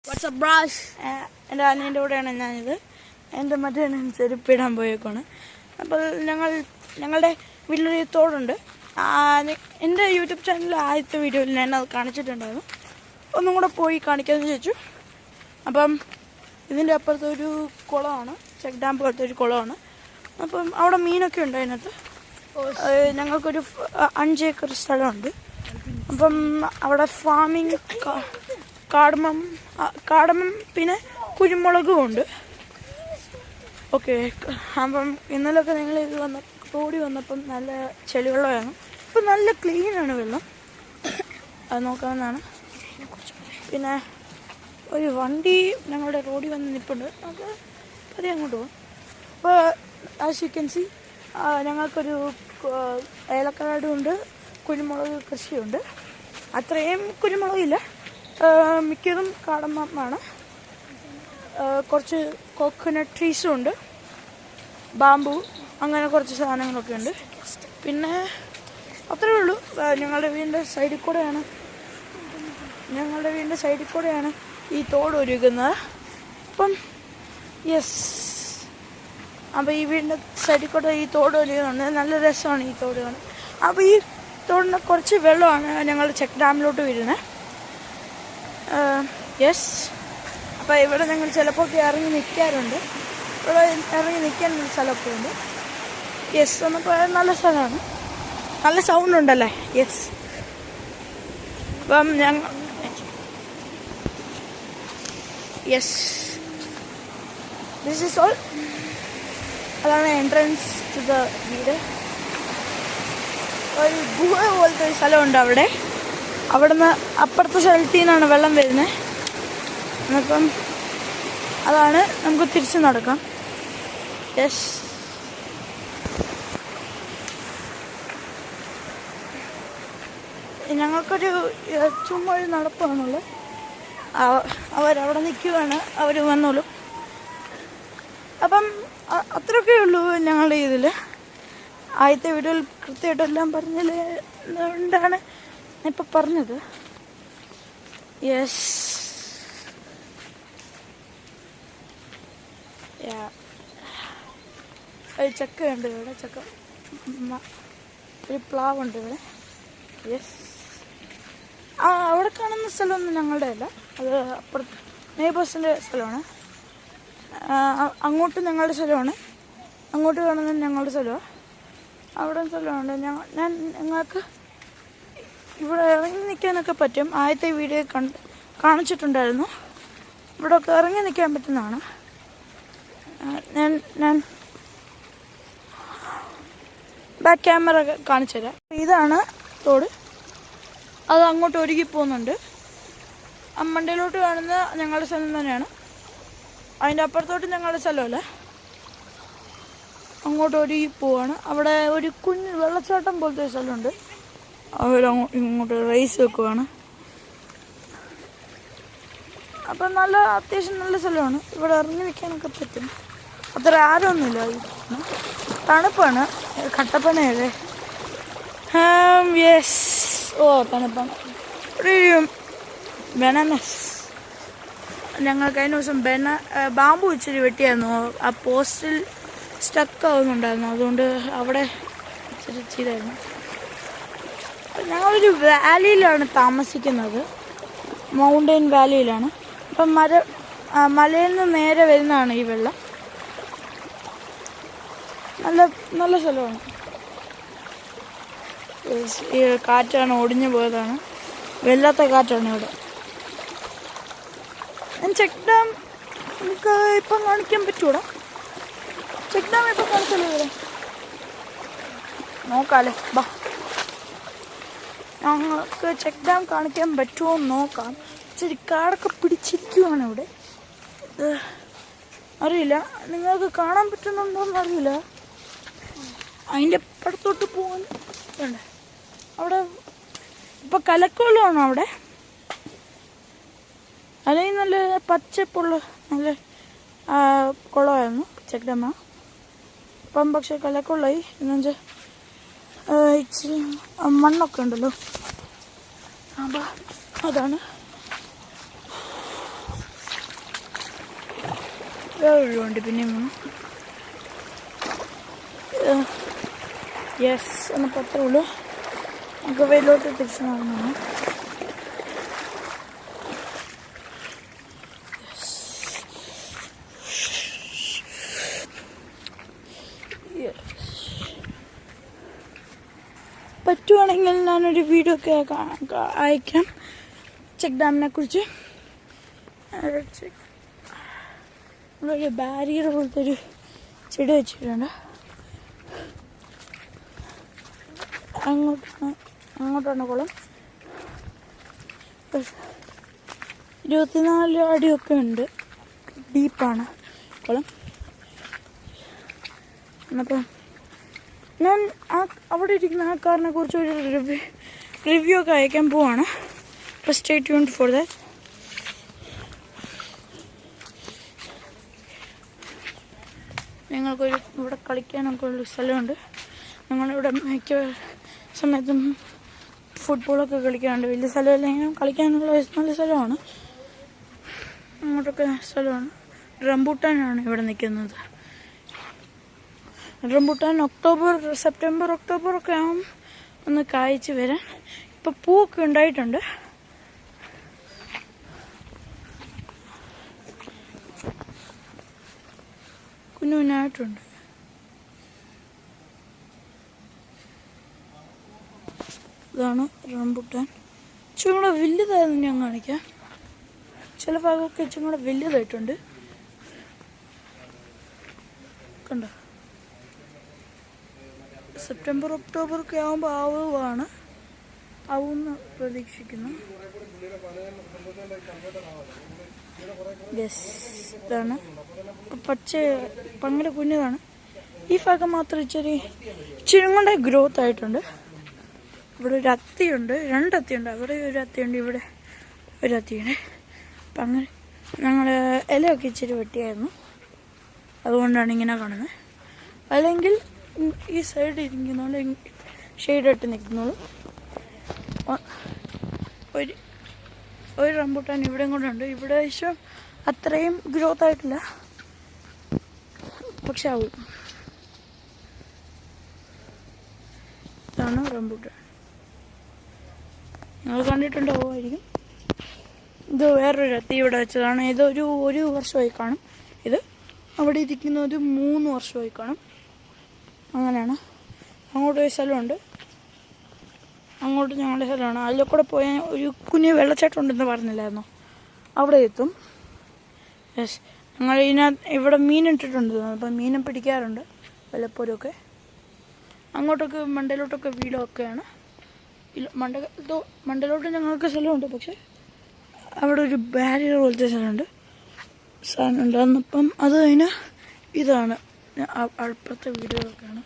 WhatsApp brash. എൻ്റെ അനിയൻ്റെ കൂടെയാണ് ഞാനിത്. എൻ്റെ മറ്റേ ചെരുപ്പിടാൻ പോയേക്കാണ്. അപ്പോൾ ഞങ്ങളുടെ വീട്ടിലൊരു തോടുണ്ട്. എൻ്റെ യൂട്യൂബ് ചാനലിൽ ആദ്യത്തെ വീഡിയോയിൽ ഞാനത് കാണിച്ചിട്ടുണ്ടായിരുന്നു. ഒന്നും കൂടെ പോയി കാണിക്കാമെന്ന് ചോദിച്ചു. അപ്പം ഇതിൻ്റെ അപ്പുറത്തൊരു കുളമാണ്, ചെക്ക് ഡാം പോലത്തെ ഒരു കുളമാണ്. അപ്പം അവിടെ മീനൊക്കെ ഉണ്ട്. അതിനകത്ത് ഞങ്ങൾക്കൊരു 5 ഏക്കർ സ്ഥലമുണ്ട്. അപ്പം അവിടെ ഫാമിങ് കാടമം പിന്നെ കുരുമുളകും ഉണ്ട്. ഓക്കെ. അപ്പം ഇന്നലെയൊക്കെ നിങ്ങൾ ഇത് റോഡിൽ വന്നപ്പം നല്ല ചെളിവെള്ളമായിരുന്നു. ഇപ്പം നല്ല ക്ലീനാണ് വെള്ളം. അത് നോക്കാവുന്നതാണ്. പിന്നെ ഒരു വണ്ടി ഞങ്ങളുടെ റോഡിൽ വന്ന് നിൽപ്പുണ്ട്. നമുക്ക് പതിയെ അങ്ങോട്ട് പോകും. അപ്പോൾ ആസ് യു കെൻ സി ഞങ്ങൾക്കൊരു ഏലക്കാടുണ്ട്, കുരുമുളക് കൃഷിയുണ്ട്. അത്രയും കുരുമുളകില്ല, മിക്കതും കാടമാണ്. കുറച്ച് കോക്കനട്ട് ട്രീസും ഉണ്ട്, ബാമ്പു, അങ്ങനെ കുറച്ച് സാധനങ്ങളൊക്കെ ഉണ്ട്. പിന്നെ അത്രയേ ഉള്ളൂ. ഞങ്ങളുടെ വീടിൻ്റെ സൈഡിൽ കൂടെയാണ് ഈ തോട് ഒഴുകുന്നത്. അപ്പം അപ്പോൾ ഈ വീടിൻ്റെ സൈഡിൽ കൂടെ ഈ തോട് ഒഴുകുന്നുണ്ട്. നല്ല രസമാണ് ഈ തോട് കാണാൻ. അപ്പോൾ ഈ തോടിന് കുറച്ച് വെള്ളമാണ് ഞങ്ങൾ ചെക്ക് ഡാമിലോട്ട് വരുന്നത്. അപ്പോൾ ഇവിടെ ഞങ്ങൾ ചിലപ്പോൾ ഇറങ്ങി നിൽക്കാറുണ്ട്. ഇവിടെ ഇറങ്ങി നിൽക്കാനൊരു സ്ഥലമൊക്കെ ഉണ്ട്. എന്നപ്പോൾ നല്ല സ്ഥലമാണ്. നല്ല സൗണ്ട് ഉണ്ടല്ലേ? അപ്പം ദിസ് ഈസ് ഓൾ. അതാണ് എൻട്രൻസ് ടു ദ വീട്. ഒരു ഗുഹ പോലത്തെ ഒരു സ്ഥലമുണ്ട് അവിടെ. അവിടുന്ന് അപ്പുറത്തെ സ്ഥലത്തു നിന്നാണ് വെള്ളം വരുന്നത്. അപ്പം അതാണ്, നമുക്ക് തിരിച്ച് നടക്കാം. ഞങ്ങൾക്കൊരു ചുമ്മാ ഒരു നടപ്പാണുള്ളത്. അവരവിടെ നിൽക്കുകയാണ്, അവർ വന്നോളും. അപ്പം അത്രയൊക്കെ ഉള്ളൂ ഞങ്ങളുടെ ഇതിൽ. ആദ്യത്തെ വീഡിയോയിൽ കൃത്യമായിട്ടെല്ലാം പറഞ്ഞതിൽ കൊണ്ടാണ് ഇപ്പം പറഞ്ഞത്. ഒരു ചക്കയുണ്ട് ഇവിടെ, ഒരു പ്ലാവുണ്ട് ഇവിടെ. അവിടെ കാണുന്ന സ്ഥലമൊന്നും ഞങ്ങളുടെ അല്ല, അത് അപ്പുറത്ത് നെയ്ബേഴ്സിൻ്റെ സ്ഥലമാണ്. അങ്ങോട്ട് ഞങ്ങളുടെ സ്ഥലമാണ്, അങ്ങോട്ട് കാണുന്നത് ഞങ്ങളുടെ സ്ഥലമാണ്. അവിടെ സ്ഥലമുണ്ട്. ഞങ്ങൾക്ക് ഇവിടെ ഇറങ്ങി നിൽക്കാനൊക്കെ പറ്റും. ആദ്യത്തെ വീഡിയോ കാണിച്ചിട്ടുണ്ടായിരുന്നു. ഇവിടെയൊക്കെ ഇറങ്ങി നിൽക്കാൻ പറ്റുന്നതാണ്. ഞാൻ ബാക്ക് ക്യാമറ കാണിച്ചു തരാം. ഇതാണ് തോട്. അത് അങ്ങോട്ട് ഒഴുകി പോകുന്നുണ്ട്. മണ്ടയിലോട്ട് കാണുന്ന ഞങ്ങളുടെ സ്ഥലം തന്നെയാണ്. അതിൻ്റെ അപ്പുറത്തോട്ട് ഞങ്ങളുടെ സ്ഥലമല്ല, അങ്ങോട്ട് ഒഴുകി പോവാണ്. അവിടെ ഒരു കുഞ്ഞ് വെള്ളച്ചാട്ടം പോലത്തെ സ്ഥലമുണ്ട്. ഇങ്ങോട്ട് റൈസ് വെക്കുവാണ്. അപ്പം അത്യാവശ്യം നല്ല സ്ഥലമാണ്. ഇവിടെ ഇറങ്ങി നിൽക്കാനൊക്കെ പറ്റും. അത്ര ആരൊന്നുമില്ല. തണുപ്പാണ്, കട്ടപ്പനയല്ലേ. തണുപ്പാണ്. ഒരു ബനാനസ്. ഞങ്ങൾ കഴിഞ്ഞ ദിവസം ബാമ്പു ഇച്ചിരി വെട്ടിയായിരുന്നു. ആ പോസ്റ്റിൽ സ്റ്റക്ക് ആവുന്നുണ്ടായിരുന്നു. അതുകൊണ്ട് അവിടെ ഇച്ചിരി ചെയ്തായിരുന്നു. ഞങ്ങളൊരു വാലിയിലാണ് താമസിക്കുന്നത്, മൗണ്ടൻ വാലിയിലാണ്. അപ്പം മലയിൽ നിന്ന് നേരെ വരുന്നതാണ് ഈ വെള്ളം. നല്ല സ്ഥലമാണ്. ഈ കാറ്റാണ്, ഒടിഞ്ഞു പോയതാണ്, വല്ലാത്ത കാറ്റാണ് ഇവിടെ. ചെക്ക് ഡാം നമുക്ക് ഇപ്പം കാണിക്കാൻ പറ്റൂടാ. ചെക്ക് ഡാം ഇപ്പം കാണിച്ചല്ലോ ഇവിടെ. നോക്കാമല്ലേ, ബാ. ഞങ്ങൾക്ക് ചെക്ക് ഡാം കാണിക്കാൻ പറ്റുമോ എന്ന് നോക്കാം. ഇച്ചിരി കാടൊക്കെ പിടിച്ചിരിക്കുവാണ് ഇവിടെ. അറിയില്ല, നിങ്ങൾക്ക് കാണാൻ പറ്റുന്നുണ്ടോയെന്ന് അറിയില്ല. അതിൻ്റെ അപ്പുറത്തോട്ട് പോകാൻ വേണ്ടേ. അവിടെ ഇപ്പം കലക്കവെള്ളമാണോ അവിടെ? അല്ലെങ്കിൽ നല്ല പച്ചപ്പുള്ള നല്ല കുളമായിരുന്നു ചെക്ക് ഡാമ. ഇപ്പം പക്ഷെ കലക്കവെള്ളമായി. എന്നുവെച്ചാൽ ഇച്ചിരി മണ്ണൊക്കെ ഉണ്ടല്ലോ. അപ്പം അതാണ്. വേറൊരു വണ്ടി പിന്നെയും വേണം. യെസ് എന്നപ്പോൾ അത്രേ ഉള്ളൂ. നമുക്ക് വെയിലോട്ട് തിരിച്ചു നടന്നു. പറ്റുവാണെങ്കിൽ ഞാനൊരു വീഡിയോ ഒക്കെ അയക്കാം ചെക്ക് ഡാമിനെ കുറിച്ച്. ഒരു ബാരിയർ പോലത്തെ ഒരു ചെടി വെച്ചിട്ടുണ്ട്. അങ്ങോട്ടാണ് കുളം. 24 അടിയൊക്കെ ഉണ്ട്. ഡീപ്പാണ് കുളം. അപ്പം ഞാൻ അവിടെ ഇരിക്കുന്ന ആ കാറിനെ കുറിച്ച് ഒരു റിവ്യൂ ഒക്കെ അയക്കാൻ പോവാണ്. അപ്പോൾ സ്റ്റേ ട്യൂൺഡ് ഫോർ ദാറ്റ്. ഞങ്ങൾക്കൊരു ഇവിടെ കളിക്കാനൊക്കെ ഉള്ള സ്ഥലമുണ്ട്. ഞങ്ങളിവിടെ മിക്ക സമയത്തും ഫുട്ബോളൊക്കെ കളിക്കാറുണ്ട്. വലിയ സ്ഥലമല്ലെങ്കിലും കളിക്കാനുള്ള നല്ല സ്ഥലമാണ്. അങ്ങോട്ടൊക്കെ സ്ഥലമാണ്. റംബൂട്ടാനാണ് ഇവിടെ നിൽക്കുന്നത്. റംബൂട്ടാൻ സെപ്റ്റംബർ ഒക്ടോബർ ഒക്കെ ആകും ഒന്ന് കായ്ച്ച് വരാൻ. ഇപ്പം പൂവൊക്കെ ഉണ്ടായിട്ടുണ്ട്. കുഞ്ഞുകുഞ്ഞായിട്ടുണ്ട്. ഇതാണ് റംബൂട്ടാൻ. ഇച്ചിരി കൂടെ വലുതായിരുന്നു ഞാൻ കാണിക്കാം. ചില ഭാഗമൊക്കെ ഇച്ചിരി കൂടെ വലുതായിട്ടുണ്ട്. കണ്ടോ? സെപ്റ്റംബർ ഒക്ടോബർ ഒക്കെ ആകുമ്പോൾ ആവുമെന്ന് പ്രതീക്ഷിക്കുന്നു. യെസ്, ഇതാണ് ഭയങ്കര കുഞ്ഞതാണ്. ഈ ഭാഗം മാത്രം ഇച്ചിരി കൂടെ ഗ്രോത്ത് ആയിട്ടുണ്ട്. ഇവിടെ ഒരു അത്തിയുണ്ട്, 2 അത്തിയുണ്ട്. അവിടെ ഒരു അത്തിയുണ്ട്, ഇവിടെ ഒരു അത്തിയുണ്ട്. അപ്പം അങ്ങനെ ഞങ്ങൾ ഇലയൊക്കെ ഇച്ചിരി വെട്ടിയായിരുന്നു. അതുകൊണ്ടാണ് ഇങ്ങനെ കാണുന്നത്. അല്ലെങ്കിൽ ഈ സൈഡ് ഇരിക്കുന്നോണ്ട് ഷെയ്ഡിട്ട് നിൽക്കുന്നോളൂ. ഒരു റംബൂട്ടാൻ ഇവിടെയും കൂടെ ഉണ്ട്. ഇവിടെ ഏകദേശം അത്രയും ഗ്രോത്ത് ആയിട്ടില്ല, പക്ഷെ ആവും. ഇതാണ് റംബൂട്ടാൻ. നിങ്ങൾ കണ്ടിട്ടുണ്ടാവുമായിരിക്കും. ഇത് വേറൊരു അത്തി ഇവിടെ വെച്ചതാണ്. ഇത് ഒരു വർഷമായി കാണും. ഇത് അവിടെ ഇരിക്കുന്നത് 3 വർഷമായി കാണും. അങ്ങനെയാണ്. അങ്ങോട്ട് ഒരു സ്ഥലമുണ്ട്. അങ്ങോട്ട് ഞങ്ങളുടെ സ്ഥലമാണ്. അതിൽ കൂടെ പോയാൽ ഒരു കുഞ്ഞ് വെള്ളച്ചാട്ടം ഉണ്ടെന്ന് പറഞ്ഞില്ലായിരുന്നോ? അവിടെ എത്തും. യെസ്, ഞങ്ങൾ ഇവിടെ മീനിട്ടിട്ടുണ്ട്. അപ്പം മീനും പിടിക്കാറുണ്ട് വല്ലപ്പോഴുമൊക്കെ. അങ്ങോട്ടൊക്കെ മണ്ടയിലോട്ടൊക്കെ വീടൊക്കെയാണ്. മണ്ടയിലോട്ട് ഞങ്ങൾക്ക് സ്ഥലമുണ്ട്, പക്ഷെ അവിടെ ഒരു ബാരിയർ പോലത്തെ സ്ഥലമുണ്ട്. അന്നപ്പം അത് കഴിഞ്ഞാൽ ഇതാണ് അപ്പുറത്തെ വീടുകളൊക്കെയാണ്.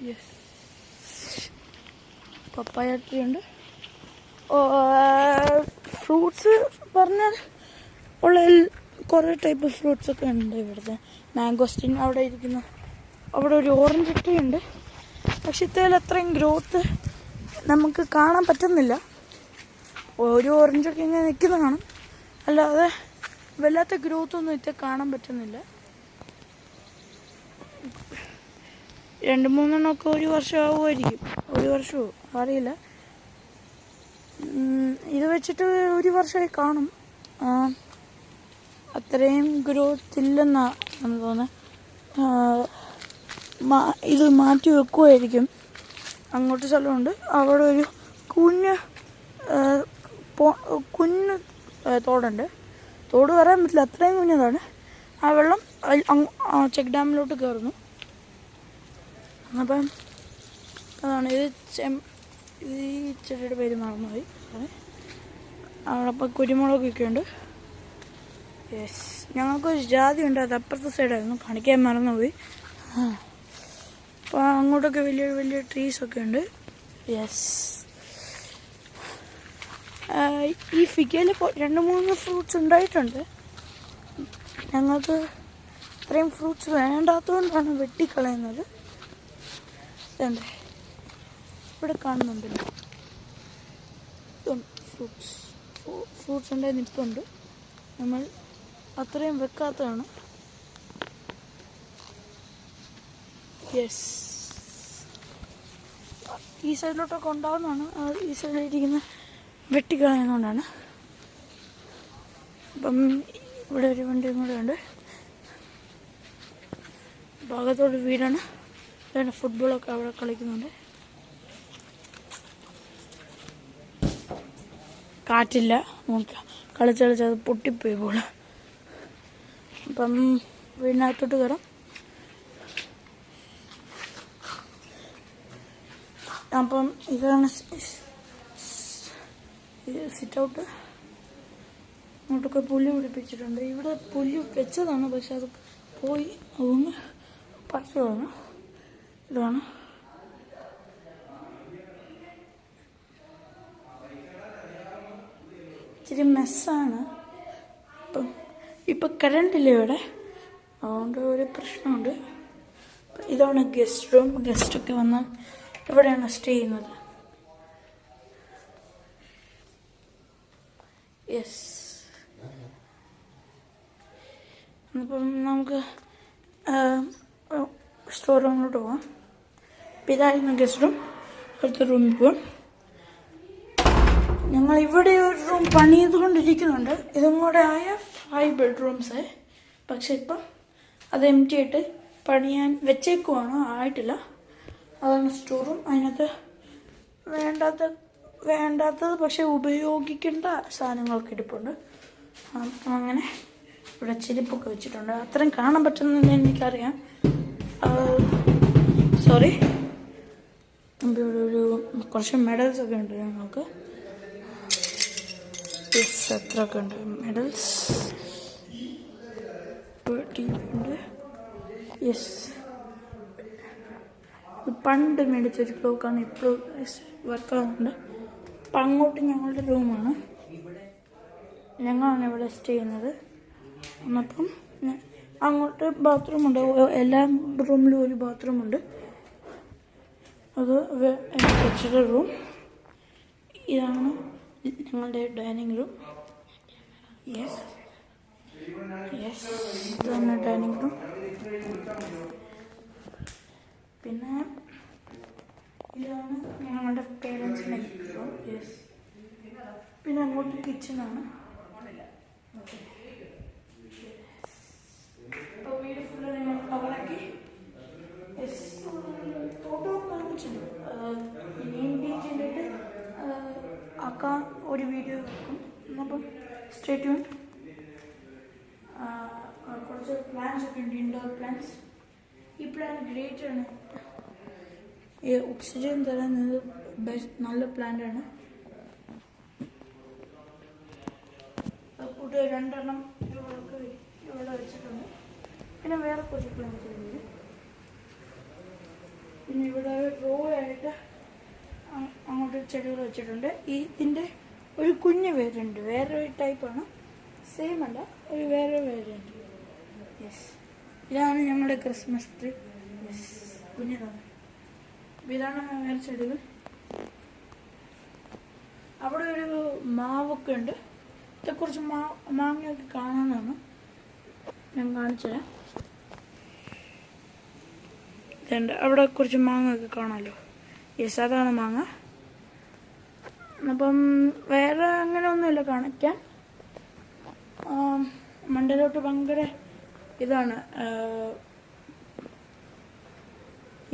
യെസ്, പപ്പായ ട്രീ ഉണ്ട്. ഫ്രൂട്ട്സ് പറഞ്ഞാൽ ഉള്ള കുറേ ടൈപ്പ് ഫ്രൂട്ട്സൊക്കെ ഉണ്ട് ഇവിടുത്തെ. മാംഗോസ്റ്റിൻ അവിടെ ഇരിക്കുന്ന അവിടെ ഒരു ഓറഞ്ച് ട്രീ ഉണ്ട്. പക്ഷെ ഇത്തരം അത്രയും ഗ്രോത്ത് നമുക്ക് കാണാൻ പറ്റുന്നില്ല. ഒരു ഓറഞ്ചൊക്കെ ഇങ്ങനെ നിൽക്കുന്ന കാണും, അല്ലാതെ വല്ലാത്ത ഗ്രോത്തൊന്നും ഇത്ര കാണാൻ പറ്റുന്നില്ല. 2-3 എണ്ണമൊക്കെ ഒരു വർഷം ആവുമായിരിക്കും. 1 വർഷമോ അറിയില്ല. ഇത് വെച്ചിട്ട് 1 വർഷമായി കാണും. അത്രയും ഗ്രോത്ത് ഇല്ലെന്നാണ് നമുക്ക് തോന്നുന്നത്. ഇത് മാറ്റി വെക്കുമായിരിക്കും. അങ്ങോട്ട് സ്ഥലമുണ്ട്. അവിടെ ഒരു കുഞ്ഞ് തോടുണ്ട്. തോട് പറയാൻ പറ്റില്ല, അത്രയും കുഞ്ഞതാണ്. ആ വെള്ളം ചെക്ക് ഡാമിലോട്ട് കയറുന്നു. അപ്പം അതാണ് ഈ ചെടിയുടെ പേര് മറന്നുപോയി. അവിടെ അപ്പം കുരുമുളകൊക്കെ ഉണ്ട്. യെസ്, ഞങ്ങൾക്കൊരു ജാതി ഉണ്ട്. അത് അപ്പുറത്തെ സൈഡായിരുന്നു, കാണിക്കാൻ മറന്നുപോയി. അപ്പോൾ അങ്ങോട്ടൊക്കെ വലിയ വലിയ ട്രീസൊക്കെ ഉണ്ട്. യെസ്, ഈ ഫിഗയിൽ 2-3 ഫ്രൂട്ട്സ് ഉണ്ടായിട്ടുണ്ട്. ഞങ്ങൾക്ക് ഇത്രയും ഫ്രൂട്ട്സ് വേണ്ടാത്തതുകൊണ്ടാണ് വെട്ടിക്കളയുന്നത്. ഇതുണ്ട്, ഇവിടെ കാണുന്നുണ്ടല്ലോ ഫ്രൂട്ട്സ്. ഫ്രൂട്ട്സിൻ്റെ നിപ്പുണ്ട്. നമ്മൾ അത്രയും വെക്കാത്തതാണ്. യെസ്, ഈ സൈഡിലോട്ടൊക്കെ ഉണ്ടാകുന്നതാണ്. ഈ സൈഡിലിരിക്കുന്ന വെട്ടിക്കളയുന്നതുകൊണ്ടാണ്. അപ്പം ഇവിടെ ഒരു വണ്ടിയും കൂടെ ഉണ്ട്. ഭാഗത്തോട് വീടാണ്. ഇതാണ് ഫുട്ബോളൊക്കെ അവിടെ കളിക്കുന്നുണ്ട്. കാറ്റില്ല, കളിച്ച് അത് പൊട്ടിപ്പോയി ബോള്. അപ്പം വീടിനകത്തോട്ട് കയറാം. അപ്പം ഇതാണ് സിറ്റ് ഔട്ട്. അങ്ങോട്ടൊക്കെ പുല്ല് പിടിപ്പിച്ചിട്ടുണ്ട്. ഇവിടെ പുല്ല് വെച്ചതാണ്, പക്ഷെ അത് പോയി, അതുകൊണ്ട് പറിച്ചതാണ്. ഇതാണ് ഇച്ചിരി മെസ്സാണ്. ഇപ്പം കറണ്ടില്ല ഇവിടെ, അതുകൊണ്ട് ഒരു പ്രശ്നമുണ്ട്. ഇതാണ് ഗസ്റ്റ് റൂം. ഗസ്റ്റൊക്കെ വന്നാൽ ഇവിടെയാണ് സ്റ്റേ ചെയ്യുന്നത്. യെസ്, അപ്പം നമുക്ക് സ്റ്റോർ റൂമിലോട്ട് പോവാം. അപ്പം ഇതായിരുന്നു ഗസ്റ്റ് റൂം. അടുത്ത റൂമിൽ പോവാം. ഞങ്ങൾ ഇവിടെ ഒരു റൂം പണിതുകൊണ്ടിരിക്കുന്നുണ്ട്. ഇതും കൂടെ ആയ 5 ബെഡ്റൂംസ്. പക്ഷെ ഇപ്പം അത് എംറ്റി ആയിട്ട് പണിയാൻ വെച്ചേക്കുവാണ്, ആയിട്ടില്ല. അതാണ് സ്റ്റോർ റൂം. അതിനകത്ത് വേണ്ടാത്തത് പക്ഷെ ഉപയോഗിക്കേണ്ട സാധനങ്ങളൊക്കെ ഇരിപ്പുണ്ട്. അങ്ങനെ ഇവിടെ ചെരുപ്പൊക്കെ വെച്ചിട്ടുണ്ട്. അത്രയും കാണാൻ പറ്റുന്നതെന്ന് എനിക്കറിയാം. സോറി. ഇവിടെ ഒരു കുറച്ച് മെഡൽസ് ഒക്കെ ഉണ്ട് ഞങ്ങൾക്ക്. യെസ്, അത്രയൊക്കെ ഉണ്ട് മെഡൽസ്. ഉണ്ട്. യെസ്, പണ്ട് മേടിച്ചൊരു ക്ലോക്കാണ്, ഇപ്പോഴും വർക്കാകുന്നുണ്ട്. അപ്പം അങ്ങോട്ട് ഞങ്ങളുടെ റൂമാണ്. ഞങ്ങളാണ് ഇവിടെ സ്റ്റേ ചെയ്യുന്നത്. അപ്പം അങ്ങോട്ട് ബാത്റൂമുണ്ട്. എല്ലാ റൂമിലും ഒരു ബാത്റൂമുണ്ട്. അത് വെച്ചിട്ട് റൂം. ഇതാണ് ഞങ്ങളുടെ ഡൈനിങ് റൂം. യെസ്, ഇതാണ് ഡൈനിങ് റൂം. പിന്നെ ഇതാണ് ഞങ്ങളുടെ പേരൻസിൻ്റെ റൂം. യെസ്, പിന്നെ അങ്ങോട്ട് കിച്ചണാണ്. അപ്പോൾ വീട് ഫുള്ള് ഞങ്ങൾ കവറാക്കി. യെസ്, ഫോട്ടോ കാണിച്ചിട്ടുണ്ട്. മെയിൻ ബീച്ചിൻ്റെ ആക്കാൻ ഒരു വീഡിയോ വെക്കും. അപ്പം സ്റ്റേ ട്യൂൺ. കുറച്ച് പ്ലാന്റ്സ് ഒക്കെ ഉണ്ട്, ഇൻഡോർ പ്ലാന്റ്സ്. ഈ പ്ലാന്റ് ഗ്രേറ്റ് ആണ്. ഈ ഓക്സിജൻ തരുന്നത് നല്ല പ്ലാന്റ് ആണ്. കൂട്ട് 2 എണ്ണം ഇവിടെ വെച്ചിട്ടുണ്ട്. പിന്നെ വേറെ കുറച്ച് പ്ലാന്റ്സ് ഉണ്ട്. പിന്നെ ഇവിടെ റോ ആയിട്ട് അങ്ങോട്ട് ചെടികൾ വെച്ചിട്ടുണ്ട്. ഇതിൻ്റെ ഒരു കുഞ്ഞ് വേരുണ്ട്, വേറൊരു ടൈപ്പാണ്, സെയിം അല്ല, ഒരു വേറെ വേരുണ്ട്. യെസ്, ഇതാണ് ഞങ്ങളുടെ ക്രിസ്മസ് ട്രീ. യെസ്, കുഞ്ഞതാണ്. ഇതാണ് വേറെ ചെടികൾ. അവിടെ ഒരു മാവൊക്കെ ഉണ്ട്. ഇതേക്കുറിച്ച് മാങ്ങയൊക്കെ കാണാനാണ് ഞാൻ കാണിച്ചത്. ഇതുണ്ട്, അവിടെ കുറച്ച് മാങ്ങയൊക്കെ കാണാമല്ലോ. യെസ്, അതാണ് മാങ്ങ. അപ്പം വേറെ അങ്ങനെ ഒന്നുമില്ല കാണിക്കാൻ. മണ്ടയിലോട്ട് ഭയങ്കര ഇതാണ്.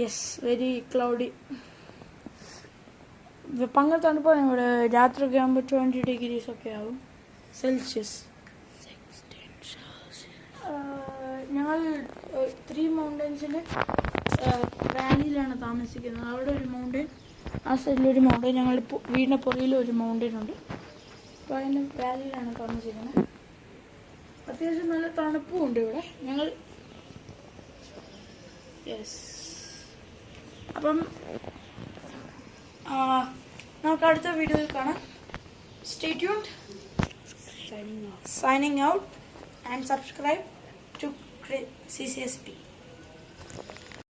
Yes, very cloudy. ഭയങ്കര തണുപ്പാണ് ഇവിടെ. രാത്രിയൊക്കെ ആകുമ്പോൾ 20 degrees ഒക്കെ ആകും, സെൽഷ്യസ്. ഞങ്ങൾ 3 മൗണ്ടൻസിൽ വാലിയിലാണ് താമസിക്കുന്നത്. അവിടെ ഒരു മൗണ്ടൻ, ആ സൈഡിലൊരു മൗണ്ടൻ, ഞങ്ങൾ വീടിൻ്റെ പുറകിലും ഒരു മൗണ്ടൻ ഉണ്ട്. അപ്പോൾ അതിന് വാലിയിലാണ് താമസിക്കുന്നത്. അത്യാവശ്യം നല്ല തണുപ്പും ഉണ്ട് ഇവിടെ. ഞങ്ങൾ യെസ്, അപ്പം നമുക്ക് അടുത്ത വീഡിയോയിൽ കാണാം. Stay tuned. Signing out and subscribe to CCSP.